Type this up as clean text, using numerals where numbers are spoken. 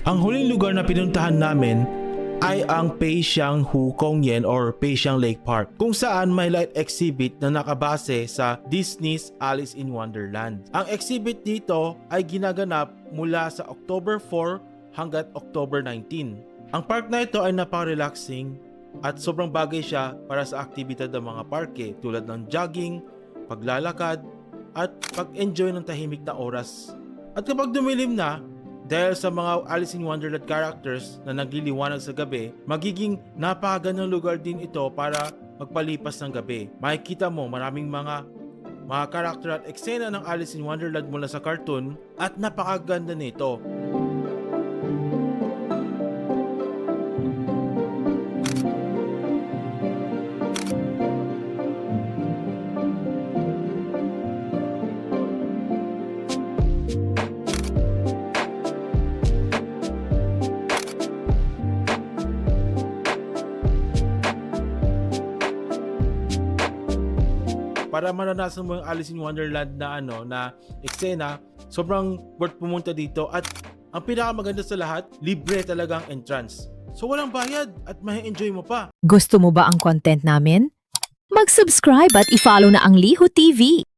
Ang huling lugar na pinuntahan namin ay ang Peixiang Hukongyuan or Peixiang Lake Park, kung saan may light exhibit na nakabase sa Disney's Alice in Wonderland. Ang exhibit dito ay ginaganap mula sa October 4 hanggat October 19. Ang park na ito ay napaka-relaxing at sobrang bagay siya para sa aktibidad ng mga parke tulad ng jogging, paglalakad, at pag-enjoy ng tahimik na oras. At kapag dumilim na, dahil sa mga Alice in Wonderland characters na nagliliwanag sa gabi, magiging napakagandang lugar din ito para magpalipas ng gabi. Makikita mo maraming mga karakter at eksena ng Alice in Wonderland mula sa cartoon at napakaganda nito. Para maranasan mo yung Alice in Wonderland na eksena, sobrang worth pumunta dito at ang pinakamaganda sa lahat, libre talaga ang entrance. So walang bayad at ma-enjoy mo pa. Gusto mo ba ang content namin? Mag-subscribe at i-follow na ang Liho TV.